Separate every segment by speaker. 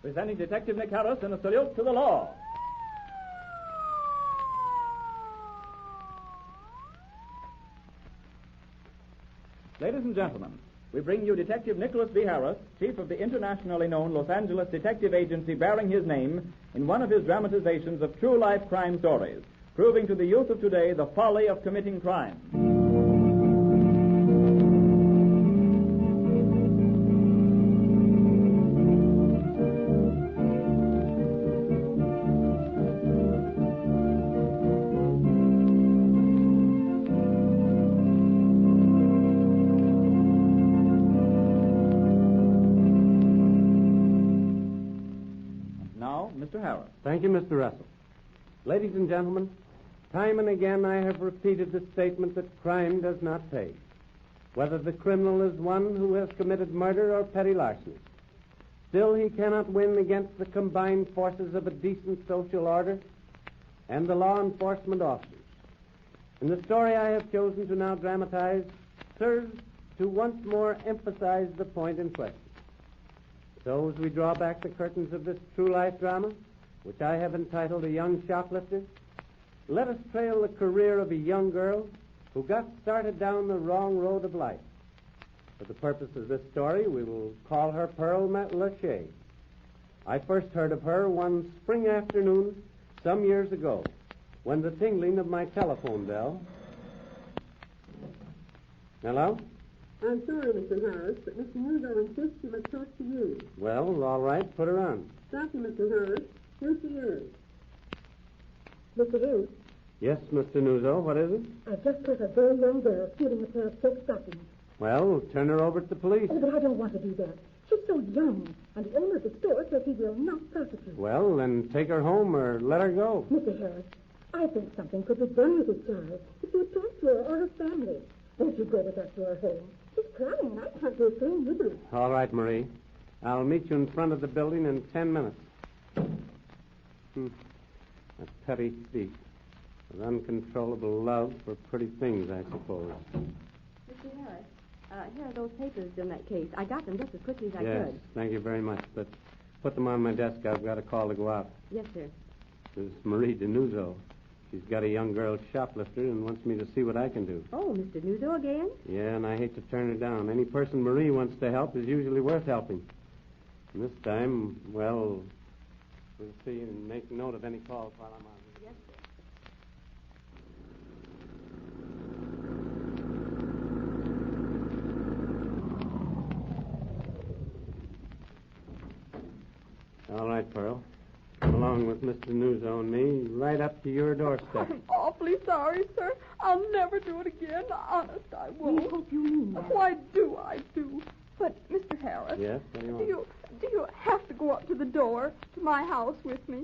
Speaker 1: presenting Detective Nick Harris in a salute to the law. Ladies and gentlemen, we bring you Detective Nicholas B. Harris, chief of the internationally known Los Angeles detective agency bearing his name, in one of his dramatizations of true-life crime stories, proving to the youth of today the folly of committing crime. Mr. Harris.
Speaker 2: Thank you, Mr. Russell. Ladies and gentlemen, time and again I have repeated the statement that crime does not pay, whether the criminal is one who has committed murder or petty larceny. Still, he cannot win against the combined forces of a decent social order and the law enforcement officers. And the story I have chosen to now dramatize serves to once more emphasize the point in question. So, as we draw back the curtains of this true-life drama, which I have entitled A Young Shoplifter, let us trail the career of a young girl who got started down the wrong road of life. For the purpose of this story, we will call her Pearl Lachey. I first heard of her one spring afternoon some years ago, when the tingling of my telephone bell... Hello?
Speaker 3: I'm sorry, Mr. Harris, but Mr. Newell insists he must talk to you.
Speaker 2: Well, all right, put her on.
Speaker 3: Thank you, Mr. Harris. Here she is. Mr. Harris?
Speaker 2: Yes, Mr. Nuzzo, what is it?
Speaker 3: I've just caught a very young girl stealing a pair of silk stockings.
Speaker 2: Well, turn her over to the police.
Speaker 3: Oh, but I don't want to do that. She's so young, and the owner of the store says he will not prosecute.
Speaker 2: Well, then take her home or let her go.
Speaker 3: Mr. Harris, I think something could be done with this child. If you talk to her or her family, won't you go with us to her home? She's crying, and I can't do a thing with her.
Speaker 2: All right, Marie. I'll meet you in front of the building in 10 minutes. A petty thief with uncontrollable love for pretty things, I suppose.
Speaker 4: Mr. Harris, here are those papers in that case. I got them just as quickly as I
Speaker 2: Yes,
Speaker 4: could.
Speaker 2: thank you very much. But put them on my desk. I've got a call to go out.
Speaker 4: Yes, sir.
Speaker 2: This is Marie DeNuzzo. She's got a young girl shoplifter and wants me to see what I can do.
Speaker 4: Oh, Mr. Nuzzo again?
Speaker 2: Yeah, and I hate to turn her down. Any person Marie wants to help is usually worth helping. And this time, well, we'll see and make note of any calls while I'm on.
Speaker 4: Yes, sir.
Speaker 2: All right, Pearl. Come along with Mr. Nuzzo and me right up to your doorstep.
Speaker 5: I'm awfully sorry, sir. I'll never do it again. Honest, I won't.
Speaker 3: We hope you mean that.
Speaker 5: Why do I do? But, Mr. Harris.
Speaker 2: Yes? What do you want?
Speaker 5: Do you have to go up to the door to my house with me?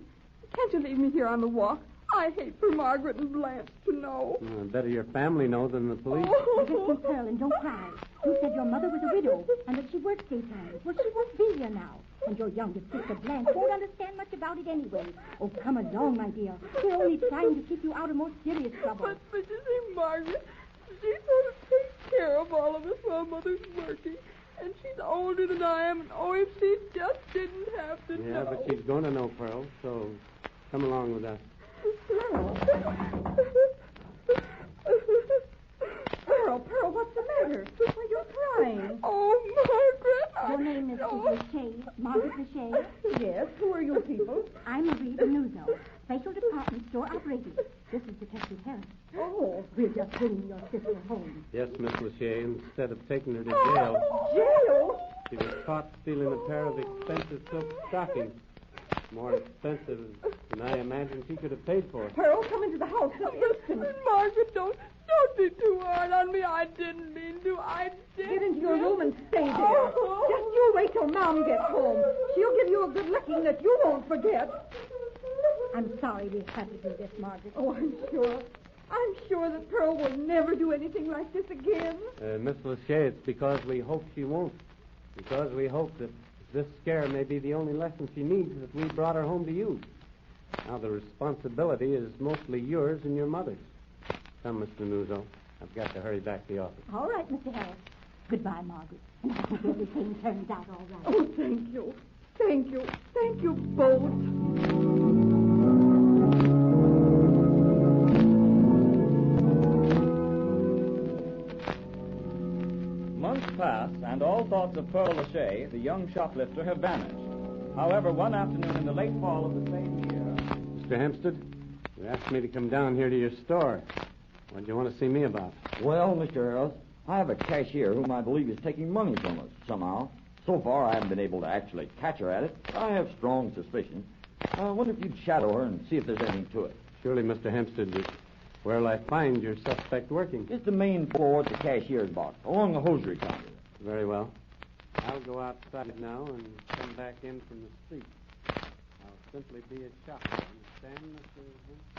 Speaker 5: Can't you leave me here on the walk? I hate for Margaret and Blanche to know.
Speaker 2: Better your family know than the police.
Speaker 3: Listen, Pearl, and don't cry. You said your mother was a widow and that she worked daytime. Well, she won't be here now. And your youngest sister, Blanche, won't understand much about it anyway. Oh, come along, my dear. We're only trying to keep you out of more serious trouble.
Speaker 5: But you see, Margaret, she sort of takes care of all of us while Mother's working. And she's older than I am, and oh, if she just didn't have to know.
Speaker 2: Yeah, but she's going to know, Pearl, so come along with us.
Speaker 4: Pearl, what's the matter? Why, you're crying.
Speaker 5: Oh, Margaret.
Speaker 3: Your name is Lachey, Margaret Lachey?
Speaker 4: Yes, who are you people?
Speaker 3: I'm Marie DeNuzzo, Special Department Store Operator. This is Detective Harris.
Speaker 4: Oh,
Speaker 3: We're just bringing your sister home.
Speaker 2: Yes, Miss Lachey, instead of taking her to jail,
Speaker 4: jail?
Speaker 2: she was caught stealing a pair of expensive silk stockings. More expensive than I imagined she could have paid for.
Speaker 4: Pearl, come into the house.
Speaker 5: Margaret, don't be too hard on me. I didn't mean to. I didn't.
Speaker 4: Get into your room and stay there.
Speaker 5: Oh.
Speaker 4: Just you wait till Mom gets home. She'll give you a good licking that you won't forget.
Speaker 3: I'm sorry we had to do this, Margaret.
Speaker 4: Oh, I'm sure that Pearl will never do anything like this again.
Speaker 2: Miss Lachey, it's because we hope she won't. Because we hope that this scare may be the only lesson she needs that we brought her home to you. Now, the responsibility is mostly yours and your mother's. Come, Mr. Nuzzo. I've got to hurry back to the office.
Speaker 3: All right, Mr. Harris. Goodbye, Margaret. And I hope everything turns out all right.
Speaker 4: Oh, thank you.
Speaker 5: Thank you. Thank you both.
Speaker 1: Months pass, and all thoughts of Pearl Lachey, the young shoplifter, have vanished. However, one afternoon in the late fall of the same year...
Speaker 2: Mr. Hempstead, you asked me to come down here to your store. What do you want to see me about?
Speaker 6: Well, Mr. Harris, I have a cashier whom I believe is taking money from us somehow. So far, I haven't been able to actually catch her at it. I have strong suspicion. I wonder if you'd shadow her and see if there's anything to it.
Speaker 2: Surely, Mr. Hempstead, where'll I find your suspect working?
Speaker 6: It's the main floor at the cashier's box, along the hosiery counter.
Speaker 2: Very well. I'll go outside now and come back in from the street. I'll simply be a shopper. Understand, Mr.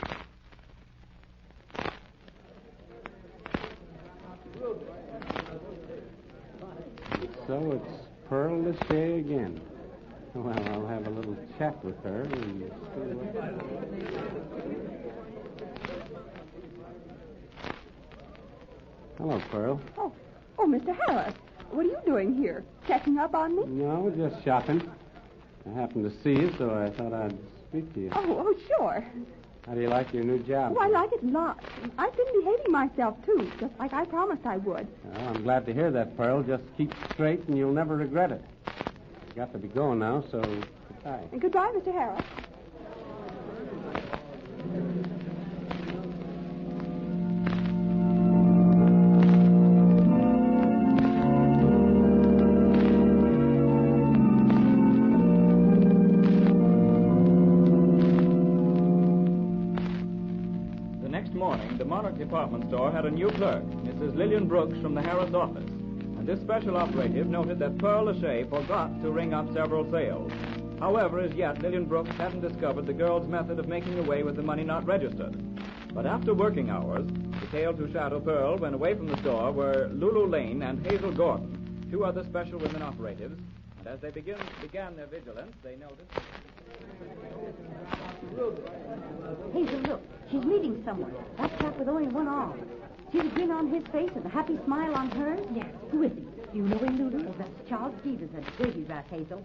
Speaker 2: Hempstead? So it's Pearl Lachey again. Well, I'll have a little chat with her and see what... Hello, Pearl.
Speaker 5: Oh, Mr. Harris. What are you doing here? Checking up on me?
Speaker 2: No, just shopping. I happened to see you, so I thought I'd speak to you.
Speaker 5: Oh, sure.
Speaker 2: How do you like your new job?
Speaker 5: Oh, I like it lots. I've been behaving myself, too, just like I promised I would.
Speaker 2: Well, I'm glad to hear that, Pearl. Just keep straight and you'll never regret it. You got to be going now, so goodbye.
Speaker 5: And goodbye, Mr. Harris.
Speaker 1: Department store had a new clerk, Mrs. Lillian Brooks from the Harris office, and this special operative noted that Pearl Lachey forgot to ring up several sales. However, as yet, Lillian Brooks hadn't discovered the girl's method of making away with the money not registered. But after working hours, detailed to shadow Pearl when away from the store were Lulu Lane and Hazel Gordon, two other special women operatives, and as they began their vigilance, they noticed...
Speaker 3: Hazel, look. She's meeting someone. That chap with only one arm. See the grin on his face and the happy smile on hers? Yes. Who is he? Do you know him, Lulu? Oh, that's Charles Stevens at Baby Rat, Hazel.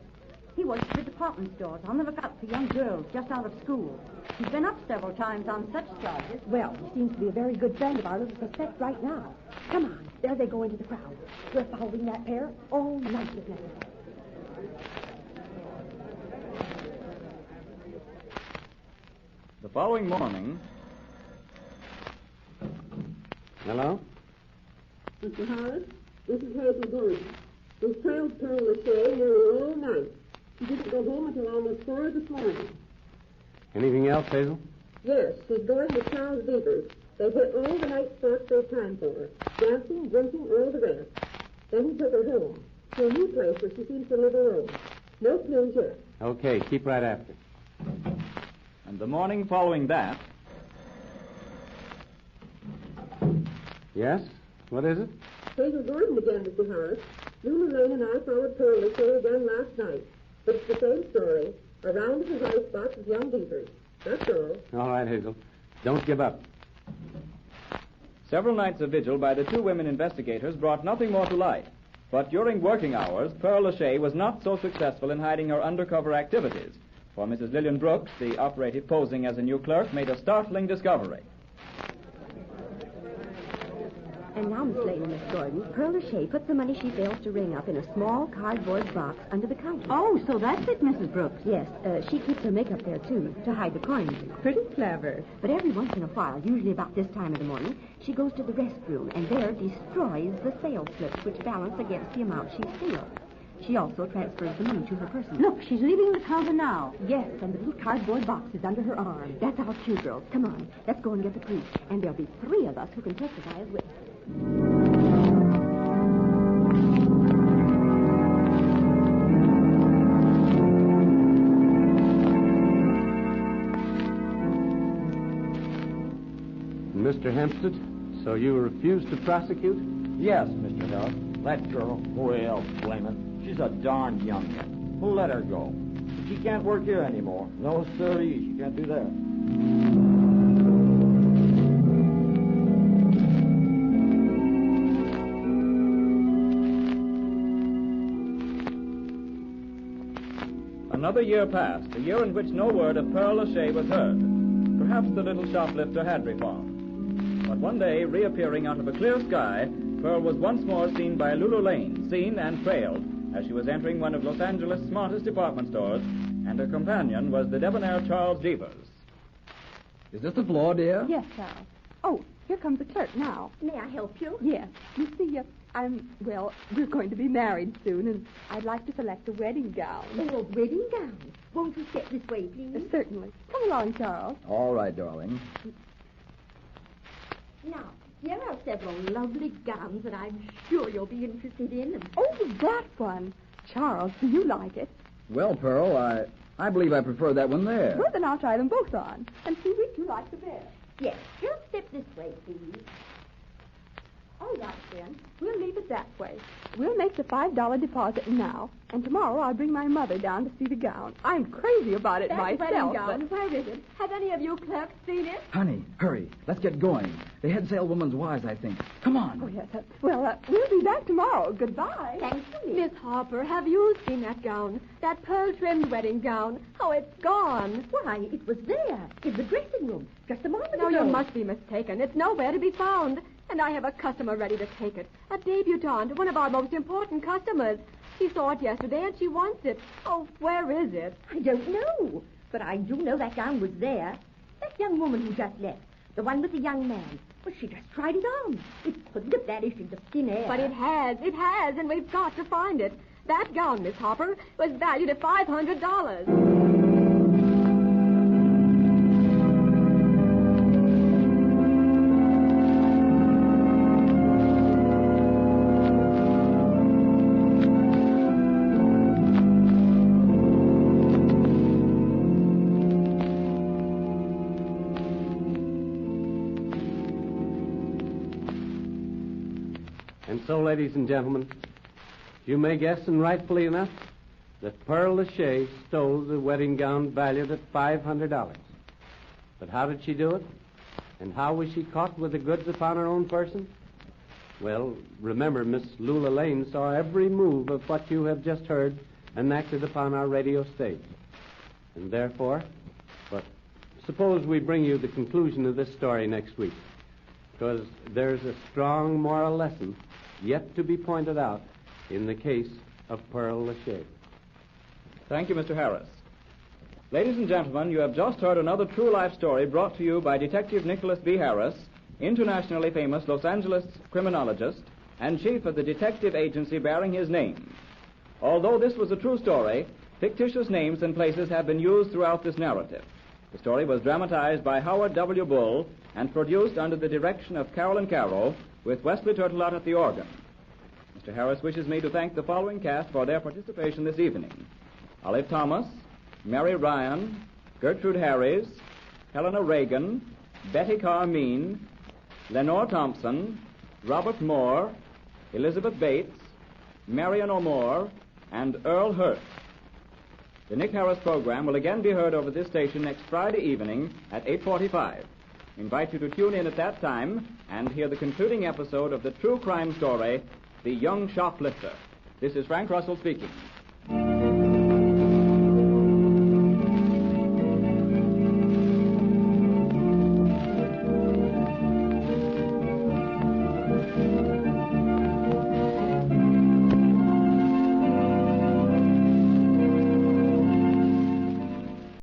Speaker 3: He works for department stores on the lookout for young girls just out of school. He's been up several times on such charges.
Speaker 7: Well, he seems to be a very good friend of our little suspect right now. Come on. There they go into the crowd. We're following that pair all night if necessary.
Speaker 1: The following morning...
Speaker 2: Hello?
Speaker 8: Mr. Harris, this is Hazel Gordon. We trailed Pearl Lachey nearly all night. She didn't go home until almost 4 this morning.
Speaker 2: Anything else, Hazel?
Speaker 8: Yes, she's going with Charles Beavers. They hit all the night spots there's time for her. Dancing, drinking, all the rest. Then he took her home to a new place where she seems to live alone. No clues yet.
Speaker 2: Okay, keep right after.
Speaker 1: And the morning following that...
Speaker 2: Yes? What is it?
Speaker 8: Hazel Gordon again, Mr. Harris. Lulu Lane and I followed Pearl Lachey again last night. But it's the same story. Around at his high spots with young Beavers. That's all.
Speaker 2: All right, Hazel. Don't give up.
Speaker 1: Several nights of vigil by the two women investigators brought nothing more to light. But during working hours, Pearl Lachey was not so successful in hiding her undercover activities. For Mrs. Lillian Brooks, the operative posing as a new clerk, made a startling discovery.
Speaker 4: And now, Miss Lane and Miss Gordon, Pearl Lachey puts the money she fails to ring up in a small cardboard box under the counter.
Speaker 3: Oh, so that's it, Mrs. Brooks.
Speaker 4: Yes, she keeps her makeup there, too, to hide the coins.
Speaker 3: Pretty clever.
Speaker 4: But every once in a while, usually about this time of the morning, she goes to the restroom and there destroys the sales slips which balance against the amount she steals. She also transfers the money to her person.
Speaker 3: Look, she's leaving the counter now.
Speaker 4: Yes, and the little cardboard box is under her arm. That's our cue, girls. Come on, let's go and get the proof. And there'll be 3 of us who can testify as witnesses.
Speaker 2: Mr. Hempstead, so you refuse to prosecute?
Speaker 6: Yes, Mr. Harris. That girl, well, blame it. She's a darned young one. We'll let her go. She can't work here anymore. No, sirree, she can't do that.
Speaker 1: Another year passed, a year in which no word of Pearl Lachey was heard. Perhaps the little shoplifter had reformed. But one day, reappearing out of a clear sky, Pearl was once more seen by Lulu Lane, seen and trailed, as she was entering one of Los Angeles' smartest department stores, and her companion was the debonair Charles Devers.
Speaker 9: Is this the floor, dear?
Speaker 5: Yes, Charles. Oh, here comes the clerk now.
Speaker 3: May I help you?
Speaker 5: Yes. You see, we're going to be married soon, and I'd like to select a wedding gown.
Speaker 3: Oh, a wedding gown. Won't you step this way, please?
Speaker 5: Certainly. Come along, Charles.
Speaker 9: All right, darling.
Speaker 3: Now, here are several lovely gowns that I'm sure you'll be interested in.
Speaker 5: Oh, that one. Charles, do you like it?
Speaker 9: Well, Pearl, I believe I prefer that one there.
Speaker 5: Well, then I'll try them both on and see which you like the best.
Speaker 3: Yes, just step this way, please.
Speaker 5: All right, then. We'll leave it that way. We'll make the $5 deposit now, and tomorrow I'll bring my mother down to see the gown. I'm crazy about it
Speaker 3: That
Speaker 5: myself.
Speaker 3: wedding gown,
Speaker 5: but-
Speaker 3: where is it? Have any of you clerks seen it?
Speaker 9: Honey, hurry. Let's get going. The head saleswoman's wise, I think. Come on.
Speaker 5: Oh, yes. We'll be back tomorrow. Goodbye.
Speaker 3: Thanks to me.
Speaker 10: Miss Harper, have you seen that gown? That pearl-trimmed wedding gown? Oh, it's gone.
Speaker 3: Why, it was there, in the dressing room, just a moment
Speaker 10: No,
Speaker 3: ago.
Speaker 10: you must be mistaken. It's nowhere to be found. And I have a customer ready to take it. A debutante, one of our most important customers. She saw it yesterday and she wants it. Oh, where is it?
Speaker 3: I don't know, but I do know that gown was there. That young woman who just left, the one with the young man, well, she just tried it on. It couldn't have vanished into thin air.
Speaker 10: But it has, and we've got to find it. That gown, Miss Harper, was valued at $500.
Speaker 2: And so, ladies and gentlemen, you may guess, and rightfully enough, that Pearl Lachey stole the wedding gown valued at $500. But how did she do it? And how was she caught with the goods upon her own person? Well, remember, Miss Lula Lane saw every move of what you have just heard enacted upon our radio stage. And therefore, but suppose we bring you the conclusion of this story next week, because there's a strong moral lesson yet to be pointed out in the case of Pearl Lachey.
Speaker 1: Thank you, Mr. Harris. Ladies and gentlemen, you have just heard another true life story brought to you by Detective Nicholas B. Harris, internationally famous Los Angeles criminologist and chief of the detective agency bearing his name. Although this was a true story, fictitious names and places have been used throughout this narrative. The story was dramatized by Howard W. Bull and produced under the direction of Carolyn Carroll with Wesley Turtelot at the organ. Mr. Harris wishes me to thank the following cast for their participation this evening: Olive Thomas, Mary Ryan, Gertrude Harris, Helena Reagan, Betty Carmine, Lenore Thompson, Robert Moore, Elizabeth Bates, Marion O'More, and Earl Hurt. The Nick Harris program will again be heard over this station next Friday evening at 8:45. We invite you to tune in at that time and hear the concluding episode of the true crime story, The Young Shoplifter. This is Frank Russell speaking.